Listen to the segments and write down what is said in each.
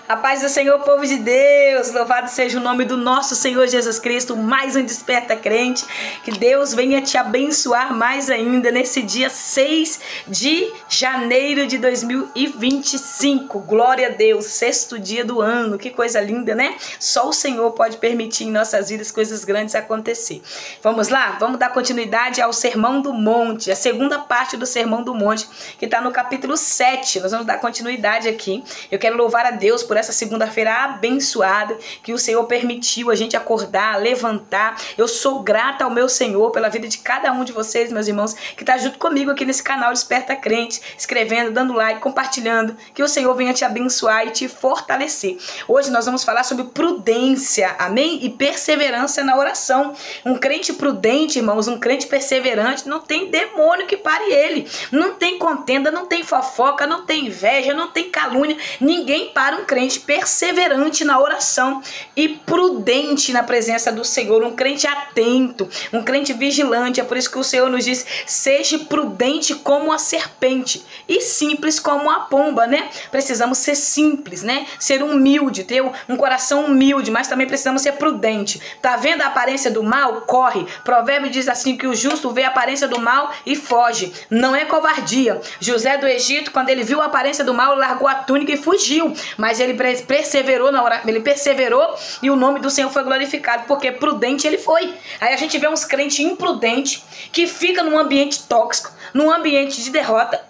A paz do Senhor, povo de Deus, louvado seja o nome do nosso Senhor Jesus Cristo, mais um Desperta Crente, que Deus venha te abençoar mais ainda nesse dia 6 de janeiro de 2025, glória a Deus, sexto dia do ano, que coisa linda, né? Só o Senhor pode permitir em nossas vidas coisas grandes acontecer. Vamos lá? Vamos dar continuidade ao Sermão do Monte, a segunda parte do Sermão do Monte, que está no capítulo 7, nós vamos dar continuidade aqui. Eu quero louvar a Deus por essa segunda-feira abençoada que o Senhor permitiu a gente acordar, levantar. Eu sou grata ao meu Senhor pela vida de cada um de vocês, meus irmãos, que está junto comigo aqui nesse canal Desperta Crente, escrevendo, dando like, compartilhando. Que o Senhor venha te abençoar e te fortalecer. Hoje nós vamos falar sobre prudência, amém? E perseverança na oração. Um crente prudente, irmãos, um crente perseverante, não tem demônio que pare ele. Não tem contenda, não tem fofoca, não tem inveja, não tem calúnia. Ninguém para um crente perseverante na oração e prudente na presença do Senhor, um crente atento, um crente vigilante. É por isso que o Senhor nos diz: seja prudente como a serpente e simples como a pomba, né? Precisamos ser simples, né? Ser humilde, ter um coração humilde, mas também precisamos ser prudente. Tá vendo a aparência do mal? Corre. Provérbio diz assim que o justo vê a aparência do mal e foge. Não é covardia. José do Egito, quando ele viu a aparência do mal, largou a túnica e fugiu. Mas ele perseverou na oração, ele perseverou e o nome do Senhor foi glorificado, porque prudente ele foi. Aí a gente vê uns crentes imprudentes que fica num ambiente tóxico, num ambiente de derrota,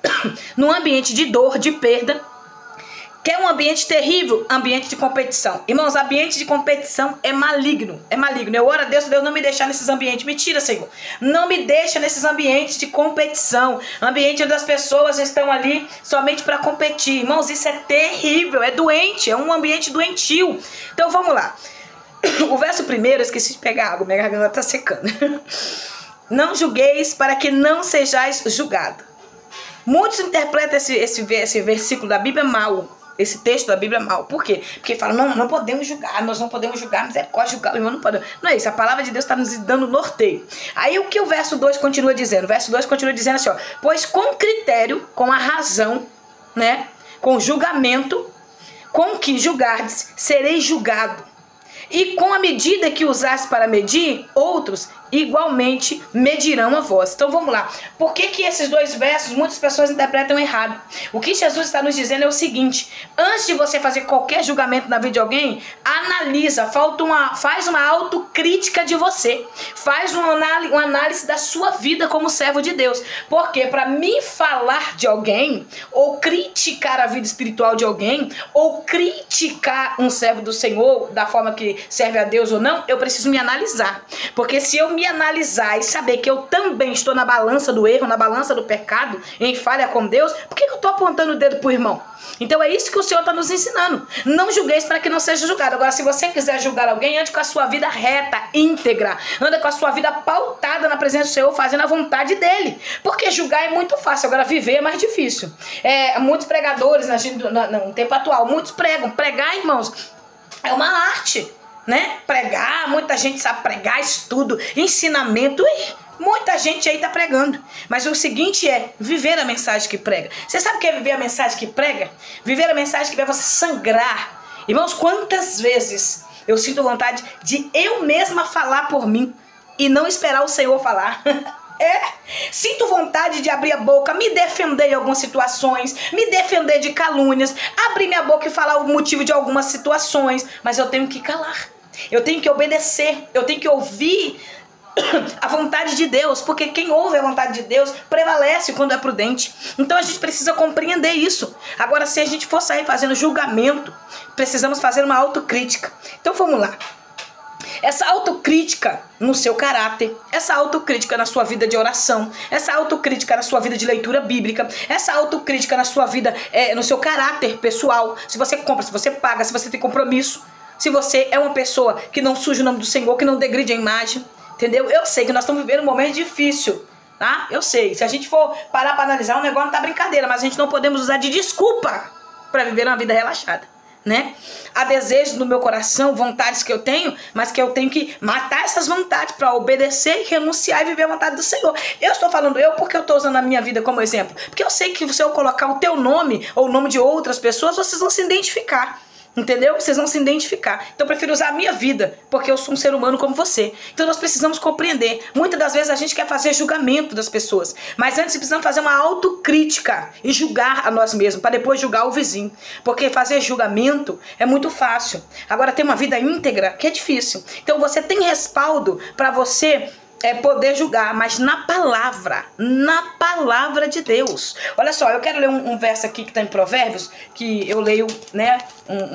num ambiente de dor, de perda. Quer um ambiente terrível? Ambiente de competição. Irmãos, ambiente de competição é maligno. É maligno. Eu oro a Deus, Deus não me deixar nesses ambientes. Me tira, Senhor. Não me deixa nesses ambientes de competição. Ambiente onde as pessoas estão ali somente para competir. Irmãos, isso é terrível. É doente. É um ambiente doentio. Então vamos lá. O verso primeiro, eu esqueci de pegar água. Minha garganta está secando. Não julgueis para que não sejais julgado. Muitos interpretam esse versículo da Bíblia mal. Esse texto da Bíblia mal. Por quê? Porque falam, não podemos julgar, nós não podemos julgar, misericórdia, julgar o irmão, não podemos. Não é isso, a palavra de Deus está nos dando norteio. Aí o que o verso 2 continua dizendo? O verso 2 continua dizendo assim, ó: pois com critério, com a razão, né, com julgamento, com que julgardes, sereis julgado. E com a medida que usares para medir, outros igualmente medirão a vós. Então vamos lá. Por que esses dois versos muitas pessoas interpretam errado? O que Jesus está nos dizendo é o seguinte: antes de você fazer qualquer julgamento na vida de alguém, analisa, faz uma autocrítica de você. Faz uma análise da sua vida como servo de Deus. Porque para mim falar de alguém, ou criticar a vida espiritual de alguém, ou criticar um servo do Senhor da forma que serve a Deus ou não, eu preciso me analisar. Porque se eu me analisar e saber que eu também estou na balança do erro, na balança do pecado, em falha com Deus, por que eu estou apontando o dedo pro irmão? Então é isso que o Senhor está nos ensinando. Não julgueis para que não seja julgado. Agora, se você quiser julgar alguém, ande com a sua vida reta, íntegra. Anda com a sua vida pautada na presença do Senhor, fazendo a vontade dele. Porque julgar é muito fácil, agora viver é mais difícil. Muitos pregadores, no tempo atual, muitos pregam. Pregar, irmãos, é uma arte, né? Pregar, muita gente sabe pregar, estudo, ensinamento, muita gente aí tá pregando. Mas o seguinte é viver a mensagem que prega. Você sabe o que é viver a mensagem que prega? Viver a mensagem que vai você sangrar. Irmãos, quantas vezes eu sinto vontade de eu mesma falar por mim e não esperar o Senhor falar. Sinto vontade de abrir a boca, me defender em algumas situações, me defender de calúnias, abrir minha boca e falar o motivo de algumas situações, mas eu tenho que calar. Eu tenho que obedecer, eu tenho que ouvir a vontade de Deus, porque quem ouve a vontade de Deus prevalece quando é prudente. Então a gente precisa compreender isso. Agora, se a gente for sair fazendo julgamento, precisamos fazer uma autocrítica. Então vamos lá. Essa autocrítica no seu caráter, essa autocrítica na sua vida de oração, essa autocrítica na sua vida de leitura bíblica, essa autocrítica na sua vida, no seu caráter pessoal, se você compra, se você paga, se você tem compromisso, se você é uma pessoa que não suja o nome do Senhor, que não degride a imagem, entendeu? Eu sei que nós estamos vivendo um momento difícil, tá? Eu sei, se a gente for parar para analisar, o negócio não tá brincadeira, mas a gente não podemos usar de desculpa para viver uma vida relaxada, né? Há desejos no meu coração, vontades que eu tenho, mas que eu tenho que matar essas vontades para obedecer, renunciar e viver a vontade do Senhor. Eu estou falando porque eu estou usando a minha vida como exemplo, porque eu sei que se eu colocar o teu nome ou o nome de outras pessoas, vocês vão se identificar. Entendeu? Vocês vão se identificar. Então eu prefiro usar a minha vida, porque eu sou um ser humano como você. Então nós precisamos compreender. Muitas das vezes a gente quer fazer julgamento das pessoas, mas antes precisamos fazer uma autocrítica e julgar a nós mesmos, para depois julgar o vizinho. Porque fazer julgamento é muito fácil. Agora ter uma vida íntegra que é difícil. Então você tem respaldo para você poder julgar, mas na palavra de Deus. Olha só, eu quero ler um verso aqui que está em Provérbios, que eu leio, né,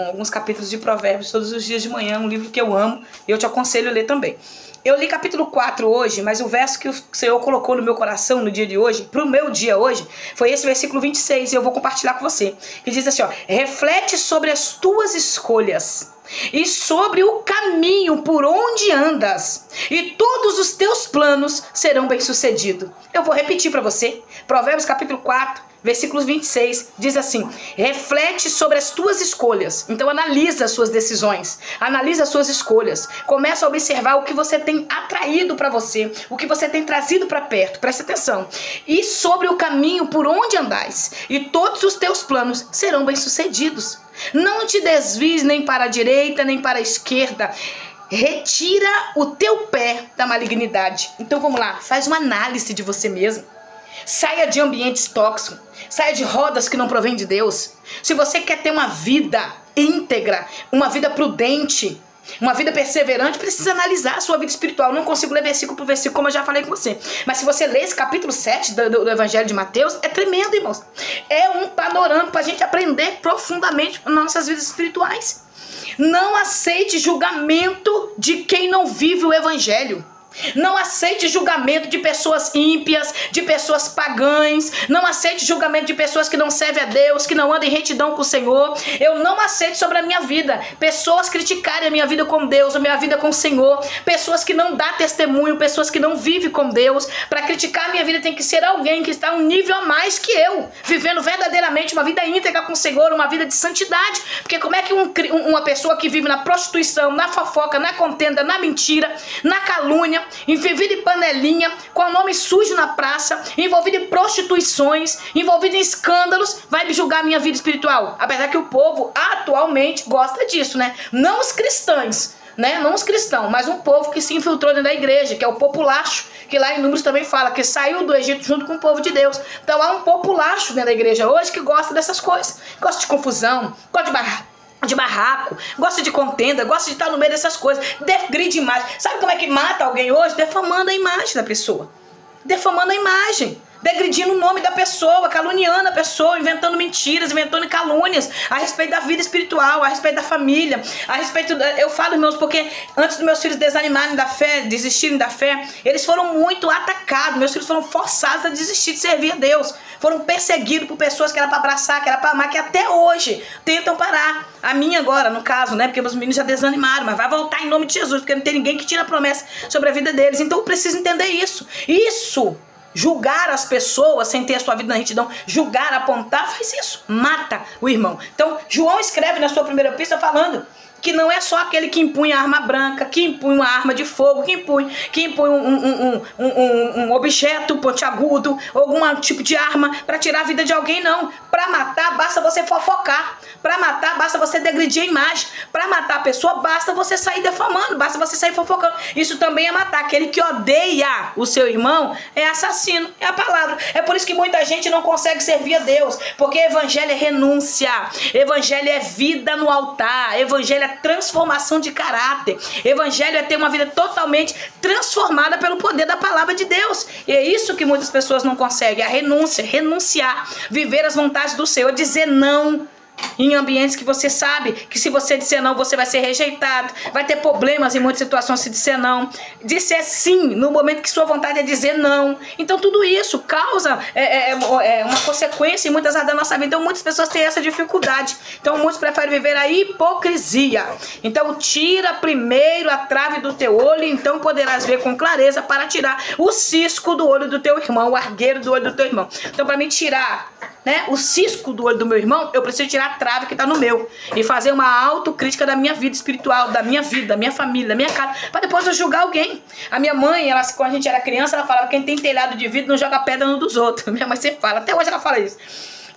alguns capítulos de Provérbios todos os dias de manhã, um livro que eu amo, e eu te aconselho a ler também. Eu li capítulo 4 hoje, mas o verso que o Senhor colocou no meu coração no dia de hoje, pro meu dia hoje, foi esse versículo 26, e eu vou compartilhar com você, que diz assim, ó: reflete sobre as tuas escolhas e sobre o caminho por onde andas, e todos os teus planos serão bem-sucedidos. Eu vou repetir para você. Provérbios capítulo 4, versículo 26, diz assim: reflete sobre as tuas escolhas. Então analisa as suas decisões, analisa as suas escolhas, começa a observar o que você tem atraído para você, o que você tem trazido para perto, presta atenção. E sobre o caminho por onde andais, e todos os teus planos serão bem-sucedidos. Não te desvies nem para a direita, nem para a esquerda. Retira o teu pé da malignidade. Então vamos lá, faz uma análise de você mesmo. Saia de ambientes tóxicos, saia de rodas que não provêm de Deus. Se você quer ter uma vida íntegra, uma vida prudente, uma vida perseverante, precisa analisar a sua vida espiritual. Eu não consigo ler versículo por versículo, como eu já falei com você. Mas se você ler esse capítulo 7 do Evangelho de Mateus, é tremendo, irmãos. É um panorama para a gente aprender profundamente nas nossas vidas espirituais. Não aceite julgamento de quem não vive o Evangelho. Não aceite julgamento de pessoas ímpias, de pessoas pagãs. Não aceite julgamento de pessoas que não servem a Deus, que não andam em retidão com o Senhor. Eu não aceito sobre a minha vida pessoas criticarem a minha vida com Deus, a minha vida com o Senhor. Pessoas que não dão testemunho, pessoas que não vivem com Deus. Para criticar a minha vida tem que ser alguém que está um nível a mais que eu, vivendo verdadeiramente uma vida íntegra com o Senhor, uma vida de santidade. Porque como é que uma pessoa que vive na prostituição, na fofoca, na contenda, na mentira, na calúnia, envolvido em panelinha, com o nome sujo na praça, envolvido em prostituições, envolvido em escândalos, vai me julgar a minha vida espiritual? Apesar que o povo atualmente gosta disso, né? Não os cristãos, né? Não os cristãos, mas um povo que se infiltrou dentro da igreja, que é o populacho, que lá em Números também fala, que saiu do Egito junto com o povo de Deus. Então há um populacho dentro da igreja hoje que gosta dessas coisas, gosta de confusão, gosta de barraco, gosta de contenda, gosta de estar no meio dessas coisas, degride imagem. Sabe como é que mata alguém hoje? Defamando a imagem da pessoa, defamando a imagem, degredindo o nome da pessoa, caluniando a pessoa, inventando mentiras, inventando calúnias a respeito da vida espiritual, a respeito da família, a respeito eu falo, irmãos, porque antes dos meus filhos desanimarem da fé, desistirem da fé, eles foram muito atacados, meus filhos foram forçados a desistir de servir a Deus, foram perseguidos por pessoas que era para abraçar, que era para amar, que até hoje tentam parar. A minha agora, no caso, né, porque meus meninos já desanimaram, mas vai voltar em nome de Jesus, porque não tem ninguém que tira a promessa sobre a vida deles. Então eu preciso entender isso. Julgar as pessoas sem ter a sua vida na retidão, julgar, apontar, faz isso, mata o irmão. Então João escreve na sua primeira epístola falando que não é só aquele que impunha a arma branca, que impunha uma arma de fogo, que impõe um objeto pontiagudo, algum tipo de arma para tirar a vida de alguém, não. Para matar, basta você fofocar. Para matar, basta você degredir a imagem. Para matar a pessoa, basta você sair defamando, basta você sair fofocando. Isso também é matar. Aquele que odeia o seu irmão é assassino, é a palavra. É por isso que muita gente não consegue servir a Deus, porque evangelho é renúncia, evangelho é vida no altar, evangelho é transformação de caráter, evangelho é ter uma vida totalmente transformada pelo poder da palavra de Deus. E é isso que muitas pessoas não conseguem, a renúncia, renunciar, viver as vontades do Senhor, dizer não em ambientes que você sabe que se você disser não, você vai ser rejeitado, vai ter problemas em muitas situações se disser não, disser sim no momento que sua vontade é dizer não. Então tudo isso causa uma consequência em muitas áreas da nossa vida. Então muitas pessoas têm essa dificuldade, então muitos preferem viver a hipocrisia. Então tira primeiro a trave do teu olho, então poderás ver com clareza para tirar o cisco do olho do teu irmão, o argueiro do olho do teu irmão. Então para mim tirar, né, o cisco do olho do meu irmão, eu preciso tirar a trave que está no meu e fazer uma autocrítica da minha vida espiritual, da minha vida, da minha família, da minha casa, para depois eu julgar alguém. A minha mãe, quando a gente era criança, ela falava que quem tem telhado de vidro não joga pedra no dos outros. Minha mãe sempre fala, até hoje ela fala isso.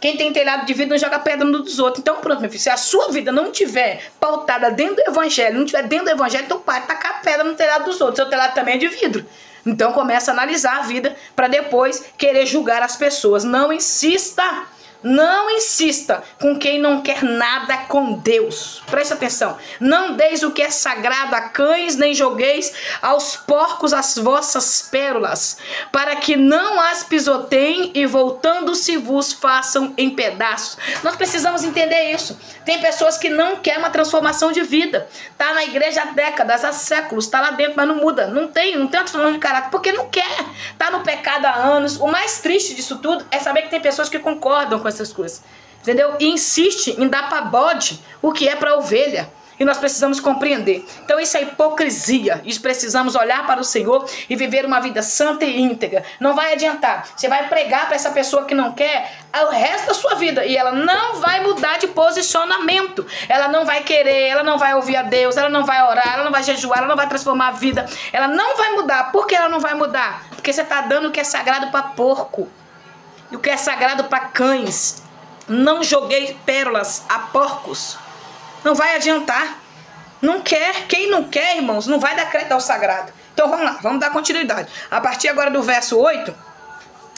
Quem tem telhado de vidro não joga pedra no dos outros. Então pronto, meu filho, se a sua vida não tiver pautada dentro do evangelho, não tiver dentro do evangelho, então para de tacar pedra no telhado dos outros. Seu telhado também é de vidro. Então começa a analisar a vida para depois querer julgar as pessoas. Não insista. Não insista com quem não quer nada com Deus. Presta atenção. Não deis o que é sagrado a cães, nem jogueis aos porcos as vossas pérolas, para que não as pisoteiem e voltando-se vos façam em pedaços. Nós precisamos entender isso. Tem pessoas que não querem uma transformação de vida. Tá na igreja há décadas, há séculos, tá lá dentro, mas não muda. Não tem uma transformação de caráter, porque não quer. Tá no pecado há anos. O mais triste disso tudo é saber que tem pessoas que concordam com essas coisas, entendeu? E insiste em dar para bode o que é para ovelha. E nós precisamos compreender. Então isso é hipocrisia. Isso precisamos olhar para o Senhor e viver uma vida santa e íntegra. Não vai adiantar. Você vai pregar para essa pessoa que não quer o resto da sua vida e ela não vai mudar de posicionamento. Ela não vai querer, ela não vai ouvir a Deus, ela não vai orar, ela não vai jejuar, ela não vai transformar a vida. Ela não vai mudar. Por que ela não vai mudar? Porque você está dando o que é sagrado para porco. E o que é sagrado para cães. Não joguei pérolas a porcos. Não vai adiantar. Não quer. Quem não quer, irmãos, não vai dar crédito ao sagrado. Então vamos lá, vamos dar continuidade. A partir agora do verso 8,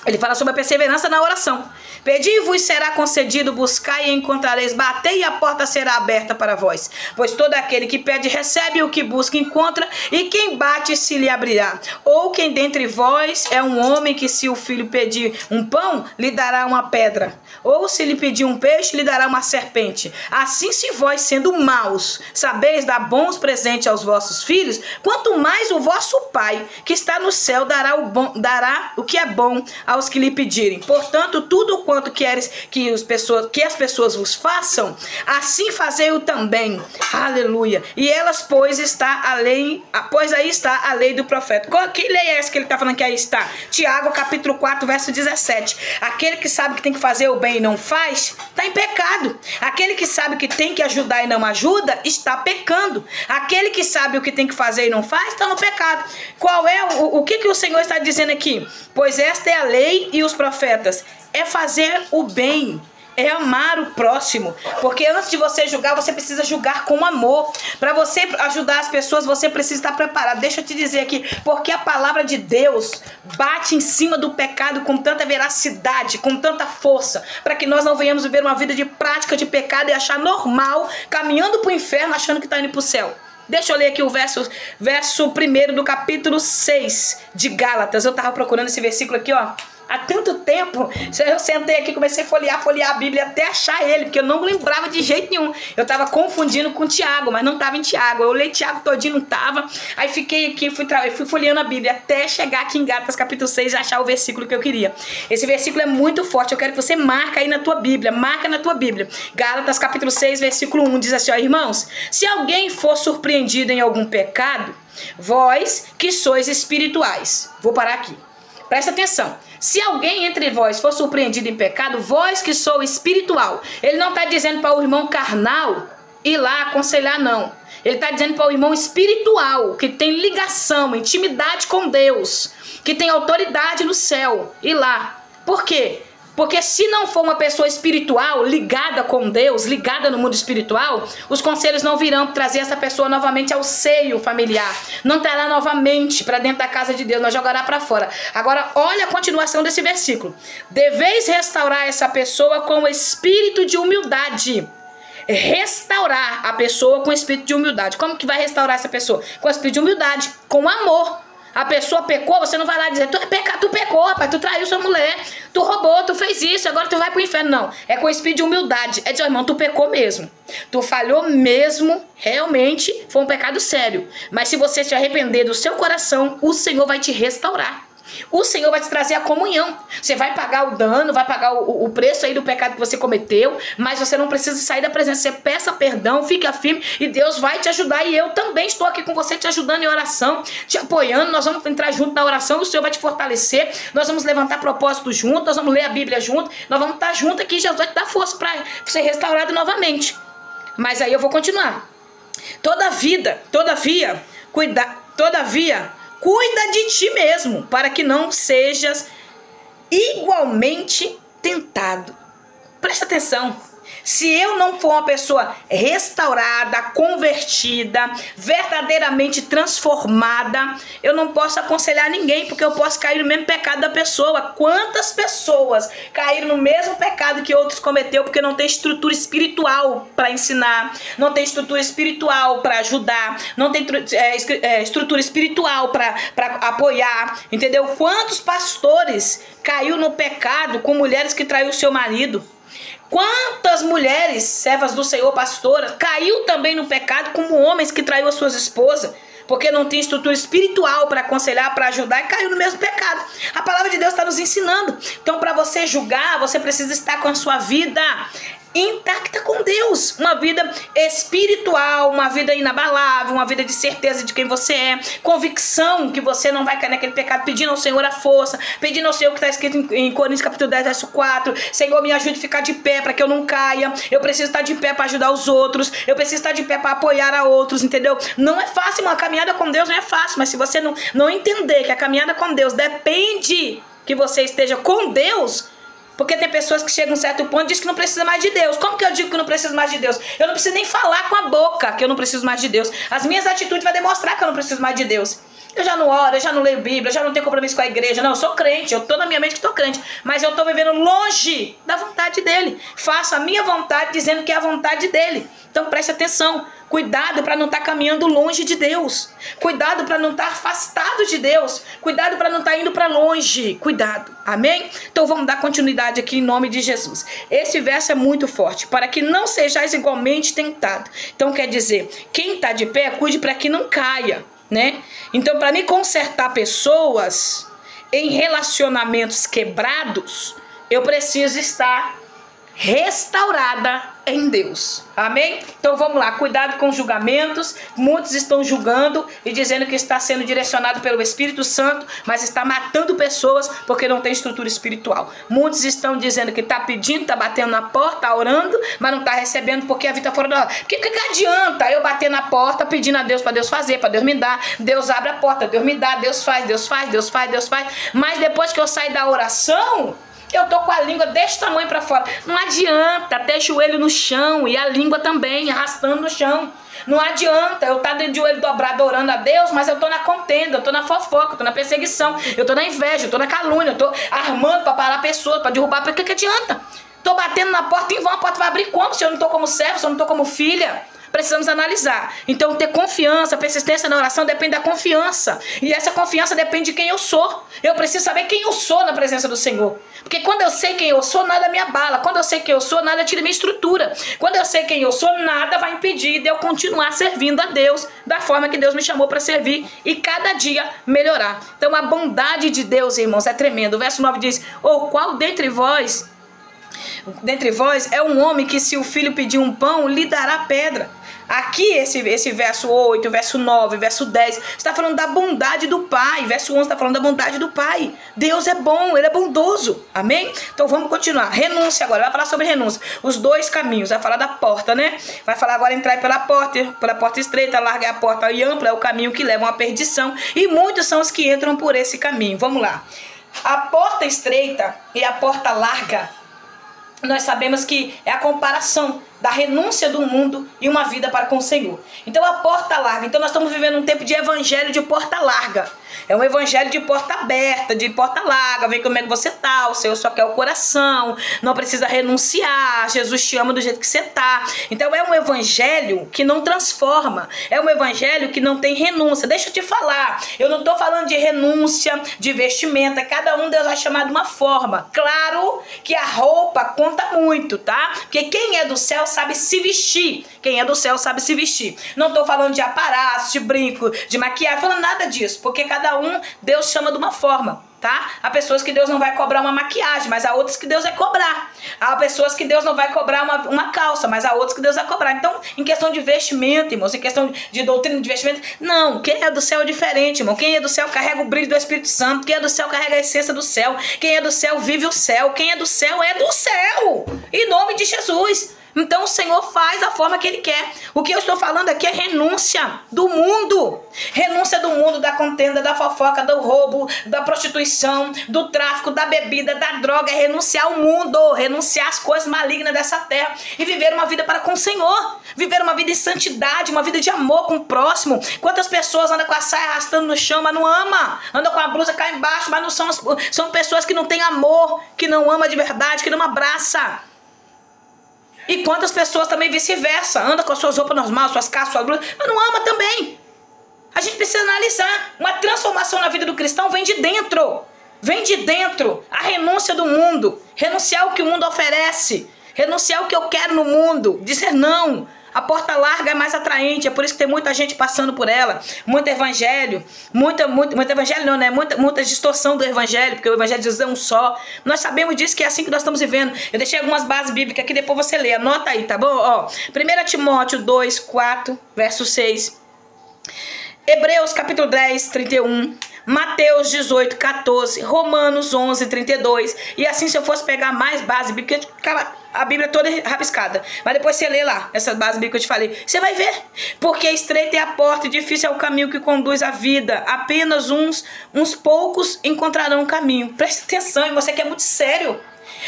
ele fala sobre a perseverança na oração. Pedi-vos será concedido, buscai e encontrareis, batei e a porta será aberta para vós. Pois todo aquele que pede recebe, o que busca encontra, e quem bate se lhe abrirá. Ou quem dentre vós é um homem que se o filho pedir um pão, lhe dará uma pedra. Ou se lhe pedir um peixe, lhe dará uma serpente. Assim se vós, sendo maus, sabeis dar bons presentes aos vossos filhos, quanto mais o vosso Pai, que está no céu, dará o que é bom aos que lhe pedirem. Portanto, tudo quanto queres que as pessoas vos façam, assim fazei-o também. Aleluia. E elas, pois aí está a lei do profeta. Que lei é essa que ele está falando que aí está? Tiago, capítulo 4, verso 17. Aquele que sabe que tem que fazer o bem e não faz, está em pecado. Aquele que sabe que tem que ajudar e não ajuda, está pecando. Aquele que sabe o que tem que fazer e não faz, está no pecado. Qual é o que o Senhor está dizendo aqui? Pois esta é a lei e os profetas. É fazer o bem, é amar o próximo, porque antes de você julgar, você precisa julgar com amor. Para você ajudar as pessoas, você precisa estar preparado. Deixa eu te dizer aqui, porque a palavra de Deus bate em cima do pecado com tanta veracidade, com tanta força, para que nós não venhamos viver uma vida de prática de pecado e achar normal, caminhando para o inferno, achando que está indo para o céu. Deixa eu ler aqui o verso 1 do capítulo 6 de Gálatas. Eu estava procurando esse versículo aqui, ó, há tanto tempo. Eu sentei aqui, comecei a folhear a Bíblia até achar ele, porque eu não lembrava de jeito nenhum. Eu estava confundindo com Tiago, mas não estava em Tiago. Eu olhei Tiago todinho, não estava. Aí fiquei aqui, fui folheando a Bíblia até chegar aqui em Gálatas capítulo 6 e achar o versículo que eu queria. Esse versículo é muito forte, eu quero que você marque aí na tua Bíblia. Marca na tua Bíblia. Gálatas capítulo 6, versículo 1 diz assim, ó, irmãos, se alguém for surpreendido em algum pecado, vós que sois espirituais. Vou parar aqui. Presta atenção. Se alguém entre vós for surpreendido em pecado, vós que sou espiritual. Ele não está dizendo para o irmão carnal ir lá aconselhar, não. Ele está dizendo para o irmão espiritual, que tem ligação, intimidade com Deus, que tem autoridade no céu, ir lá. Por quê? Porque se não for uma pessoa espiritual, ligada com Deus, ligada no mundo espiritual, os conselhos não virão trazer essa pessoa novamente ao seio familiar. Não trará novamente para dentro da casa de Deus, mas jogará para fora. Agora, olha a continuação desse versículo. Deveis restaurar essa pessoa com o espírito de humildade. Restaurar a pessoa com o espírito de humildade. Como que vai restaurar essa pessoa? Com o espírito de humildade, com amor. A pessoa pecou, você não vai lá dizer, tu pecou, rapaz, tu traiu sua mulher, tu roubou, tu fez isso, agora tu vai pro inferno. Não, é com espírito de humildade. É dizer, irmão, tu pecou mesmo. Tu falhou mesmo, realmente, foi um pecado sério. Mas se você se arrepender do seu coração, o Senhor vai te restaurar. O Senhor vai te trazer a comunhão. Você vai pagar o dano, vai pagar o preço aí do pecado que você cometeu, mas você não precisa sair da presença. Você peça perdão, fica firme e Deus vai te ajudar. E eu também estou aqui com você te ajudando em oração, te apoiando. Nós vamos entrar junto na oração e o Senhor vai te fortalecer. Nós vamos levantar propósitos juntos, nós vamos ler a Bíblia junto, nós vamos estar juntos aqui. Jesus vai te dar força para ser restaurado novamente. Mas aí eu vou continuar. Todavia, cuida de ti mesmo, para que não sejas igualmente tentado. Presta atenção. Se eu não for uma pessoa restaurada, convertida, verdadeiramente transformada, eu não posso aconselhar ninguém, porque eu posso cair no mesmo pecado da pessoa. Quantas pessoas caíram no mesmo pecado que outros cometeu, porque não tem estrutura espiritual para ensinar, não tem estrutura espiritual para ajudar, não tem estrutura espiritual para apoiar, entendeu? Quantos pastores caiu no pecado com mulheres que traiu o seu marido? Quantas mulheres, servas do Senhor, pastoras, caiu também no pecado como homens que traiu as suas esposas, porque não tem estrutura espiritual para aconselhar, para ajudar, e caiu no mesmo pecado. A palavra de Deus está nos ensinando. Então, para você julgar, você precisa estar com a sua vida intacta com Deus, uma vida espiritual, uma vida inabalável, uma vida de certeza de quem você é, convicção que você não vai cair naquele pecado, pedindo ao Senhor a força, pedindo ao Senhor, que está escrito em Coríntios capítulo 10, verso 4, Senhor, me ajude a ficar de pé para que eu não caia, eu preciso estar de pé para ajudar os outros, eu preciso estar de pé para apoiar a outros, entendeu? Não é fácil, uma caminhada com Deus não é fácil, mas se você não entender que a caminhada com Deus depende que você esteja com Deus. Porque tem pessoas que chegam a um certo ponto e dizem que não precisa mais de Deus. Como que eu digo que não preciso mais de Deus? Eu não preciso nem falar com a boca que eu não preciso mais de Deus. As minhas atitudes vão demonstrar que eu não preciso mais de Deus. Eu já não oro, eu já não leio Bíblia, eu já não tenho compromisso com a igreja. Não, eu sou crente, eu tô na minha mente que tô crente. Mas eu tô vivendo longe da vontade dele. Faço a minha vontade dizendo que é a vontade dele. Então preste atenção. Cuidado para não estar caminhando longe de Deus. Cuidado para não estar afastado de Deus. Cuidado para não estar indo para longe. Cuidado. Amém? Então vamos dar continuidade aqui em nome de Jesus. Esse verso é muito forte. Para que não sejais igualmente tentado. Então quer dizer, quem está de pé, cuide para que não caia, né? Então, para me consertar pessoas em relacionamentos quebrados, eu preciso estar restaurada em Deus. Amém? Então vamos lá, cuidado com julgamentos. Muitos estão julgando e dizendo que está sendo direcionado pelo Espírito Santo, mas está matando pessoas porque não tem estrutura espiritual. Muitos estão dizendo que está pedindo, está batendo na porta, orando, mas não está recebendo porque a vida está fora da hora. Porque que adianta eu bater na porta pedindo a Deus para Deus fazer, para Deus me dar, Deus abre a porta, Deus me dá, Deus faz, Deus faz, Deus faz, Deus faz, mas depois que eu saio da oração, eu tô com a língua desse tamanho pra fora. Não adianta ter joelho no chão e a língua também arrastando no chão. Não adianta eu estar de joelho dobrado orando a Deus, mas eu tô na contenda, eu tô na fofoca, eu tô na perseguição, eu tô na inveja, eu tô na calúnia, eu tô armando pra parar pessoas, pra derrubar. Pra que adianta? Tô batendo na porta em vão, a porta vai abrir como? Se eu não tô como servo, se eu não tô como filha? Precisamos analisar. Então, ter confiança, persistência na oração depende da confiança. E essa confiança depende de quem eu sou. Eu preciso saber quem eu sou na presença do Senhor. Porque quando eu sei quem eu sou, nada me abala. Quando eu sei quem eu sou, nada tira minha estrutura. Quando eu sei quem eu sou, nada vai impedir de eu continuar servindo a Deus da forma que Deus me chamou para servir e cada dia melhorar. Então, a bondade de Deus, irmãos, é tremendo. O verso 9 diz: ou qual dentre vós é um homem que, se o filho pedir um pão, lhe dará pedra? Aqui esse verso 8, verso 9, verso 10 está falando da bondade do Pai. Verso 11 está falando da bondade do Pai. Deus é bom, Ele é bondoso. Amém? Então vamos continuar. Renúncia agora, vai falar sobre renúncia. Os dois caminhos, vai falar da porta, né? Vai falar agora entrar pela porta estreita, larga é a porta e ampla é o caminho que leva à perdição. E muitos são os que entram por esse caminho. Vamos lá. A porta estreita e a porta larga, nós sabemos que é a comparação da renúncia do mundo e uma vida para com o Senhor. Então a porta larga. Então nós estamos vivendo um tempo de evangelho de porta larga. É um evangelho de porta aberta, de porta larga. Vê como é que você tá. O Senhor só quer o coração. Não precisa renunciar. Jesus te ama do jeito que você tá. Então é um evangelho que não transforma. É um evangelho que não tem renúncia. Deixa eu te falar. Eu não estou falando de renúncia, de vestimenta. Cada um Deus vai chamar de uma forma. Claro que a roupa conta muito, tá? Porque quem é do céu sabe se vestir. Quem é do céu sabe se vestir. Não estou falando de aparatos, de brinco, de maquiagem, falando nada disso. Porque cada um Deus chama de uma forma, tá? Há pessoas que Deus não vai cobrar uma maquiagem, mas há outras que Deus vai cobrar. Há pessoas que Deus não vai cobrar uma calça, mas há outras que Deus vai cobrar. Então, em questão de vestimento, irmãos, em questão de doutrina de vestimento, não. Quem é do céu é diferente, irmão. Quem é do céu carrega o brilho do Espírito Santo. Quem é do céu carrega a essência do céu. Quem é do céu vive o céu. Quem é do céu é do céu. Em nome de Jesus. Então o Senhor faz da forma que Ele quer. O que eu estou falando aqui é renúncia do mundo. Renúncia do mundo, da contenda, da fofoca, do roubo, da prostituição, do tráfico, da bebida, da droga. É renunciar ao mundo, renunciar às coisas malignas dessa terra e viver uma vida para com o Senhor. Viver uma vida de santidade, uma vida de amor com o próximo. Quantas pessoas andam com a saia arrastando no chão, mas não ama? Andam com a blusa cá embaixo, mas não são pessoas que não têm amor, que não ama de verdade, que não abraça. E quantas pessoas também vice-versa, anda com as suas roupas normais, suas calças, suas blusas, mas não ama também. A gente precisa analisar. Uma transformação na vida do cristão vem de dentro. Vem de dentro. A renúncia do mundo. Renunciar ao que o mundo oferece. Renunciar ao que eu quero no mundo. Dizer não. A porta larga é mais atraente, é por isso que tem muita gente passando por ela, muito evangelho, muito evangelho não, né? Muita distorção do evangelho, porque o evangelho de Jesus é um só. Nós sabemos disso, que é assim que nós estamos vivendo. Eu deixei algumas bases bíblicas aqui, depois você lê, anota aí, tá bom? Ó, 1 Timóteo 2, 4, verso 6. Hebreus capítulo 10, 31. Mateus 18, 14, Romanos 11, 32. E assim, se eu fosse pegar mais base bíblica, a Bíblia toda é rabiscada. Mas depois você lê lá, essa base bíblica que eu te falei, você vai ver. Porque estreita é a porta e difícil é o caminho que conduz à vida. Apenas uns poucos encontrarão o caminho. Preste atenção, você que é muito sério.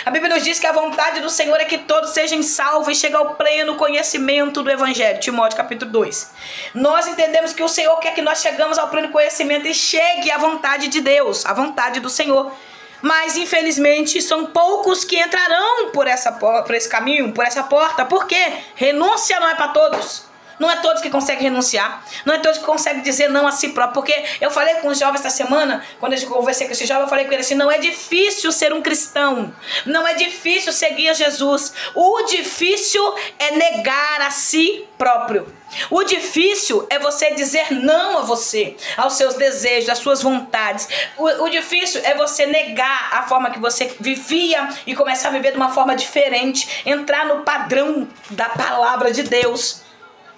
A Bíblia nos diz que a vontade do Senhor é que todos sejam salvos e cheguem ao pleno conhecimento do Evangelho. Timóteo capítulo 2. Nós entendemos que o Senhor quer que nós chegamos ao pleno conhecimento e chegue à vontade de Deus, à vontade do Senhor. Mas infelizmente são poucos que entrarão por esse caminho, por essa porta. Por quê? Renúncia não é para todos. Não é todos que conseguem renunciar. Não é todos que conseguem dizer não a si próprio. Porque eu falei com os jovens essa semana, quando eu conversei com esse jovem, eu falei com ele assim, não é difícil ser um cristão. Não é difícil seguir a Jesus. O difícil é negar a si próprio. O difícil é você dizer não a você, aos seus desejos, às suas vontades. O difícil é você negar a forma que você vivia e começar a viver de uma forma diferente. Entrar no padrão da palavra de Deus.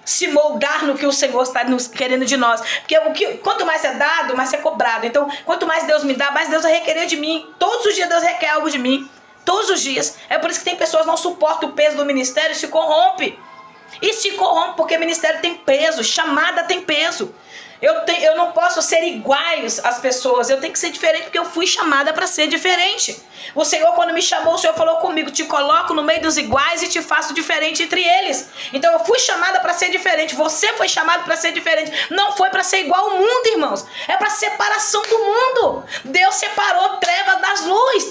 Se moldar no que o Senhor está querendo de nós. Porque quanto mais é dado, mais é cobrado. Então, quanto mais Deus me dá, mais Deus vai requerer de mim. Todos os dias Deus requer algo de mim. Todos os dias. É por isso que tem pessoas que não suportam o peso do ministério e se corrompe. E se corrompe porque ministério tem peso, chamada tem peso. Eu não posso ser iguais às pessoas, eu tenho que ser diferente porque eu fui chamada para ser diferente. O Senhor, quando me chamou, o Senhor falou comigo, te coloco no meio dos iguais e te faço diferente entre eles. Então eu fui chamada para ser diferente, você foi chamado para ser diferente. Não foi para ser igual ao mundo, irmãos. É para separação do mundo. Deus separou trevas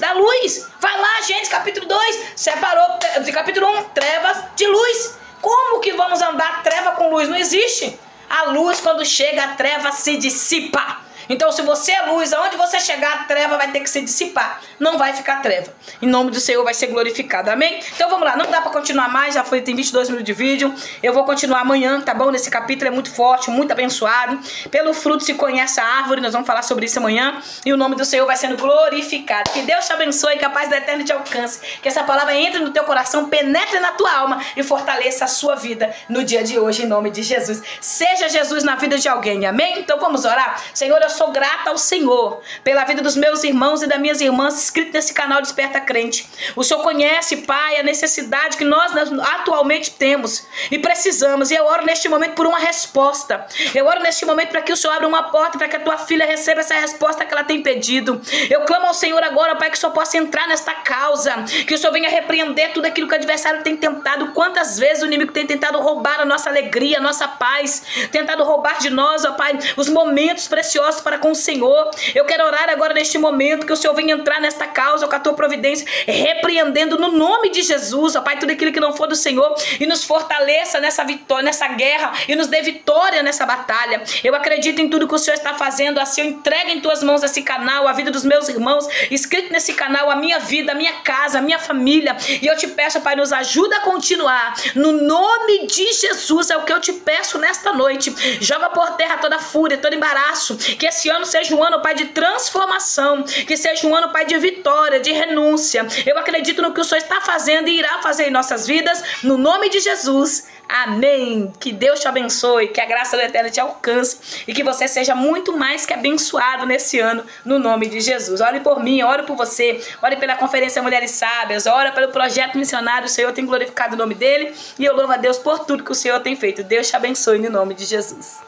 da luz. Vai lá, Gênesis capítulo 2, separou, de capítulo 1, trevas de luz. Como que vamos andar treva com luz? Não existe. A luz, quando chega, a treva se dissipa. Então, se você é luz, aonde você chegar, a treva vai ter que se dissipar. Não vai ficar treva. Em nome do Senhor vai ser glorificado. Amém? Então, vamos lá. Não dá para continuar mais. Já foi, tem 22 minutos de vídeo. Eu vou continuar amanhã, tá bom? Nesse capítulo é muito forte, muito abençoado. Pelo fruto se conhece a árvore. Nós vamos falar sobre isso amanhã. E o nome do Senhor vai sendo glorificado. Que Deus te abençoe, que a paz da eterna te alcance. Que essa palavra entre no teu coração, penetre na tua alma e fortaleça a sua vida no dia de hoje, em nome de Jesus. Seja Jesus na vida de alguém. Amém? Então, vamos orar. Senhor, eu sou grata ao Senhor pela vida dos meus irmãos e das minhas irmãs inscritos nesse canal Desperta Crente. O Senhor conhece, Pai, a necessidade que nós atualmente temos e precisamos. E eu oro neste momento por uma resposta. Eu oro neste momento para que o Senhor abra uma porta para que a tua filha receba essa resposta que ela tem pedido. Eu clamo ao Senhor agora, Pai, que o Senhor possa entrar nesta causa, que o Senhor venha repreender tudo aquilo que o adversário tem tentado. Quantas vezes o inimigo tem tentado roubar a nossa alegria, a nossa paz, tentado roubar de nós, ó Pai, os momentos preciosos para com o Senhor. Eu quero orar agora neste momento que o Senhor venha entrar nesta causa com a tua providência, repreendendo no nome de Jesus, ó Pai, tudo aquilo que não for do Senhor e nos fortaleça nessa vitória, nessa guerra e nos dê vitória nessa batalha. Eu acredito em tudo que o Senhor está fazendo, assim eu entrego em tuas mãos esse canal, a vida dos meus irmãos inscritos nesse canal, a minha vida, a minha casa, a minha família, e eu te peço, Pai, nos ajuda a continuar, no nome de Jesus é o que eu te peço nesta noite. Joga por terra toda fúria, todo embaraço, que esse esse ano seja um ano, Pai, de transformação, que seja um ano, Pai, de vitória, de renúncia. Eu acredito no que o Senhor está fazendo e irá fazer em nossas vidas, no nome de Jesus. Amém. Que Deus te abençoe, que a graça do Eterno te alcance e que você seja muito mais que abençoado nesse ano, no nome de Jesus. Ore por mim, ore por você, ore pela Conferência Mulheres Sábias, ore pelo projeto missionário. O Senhor tem glorificado o nome dele e eu louvo a Deus por tudo que o Senhor tem feito. Deus te abençoe no nome de Jesus.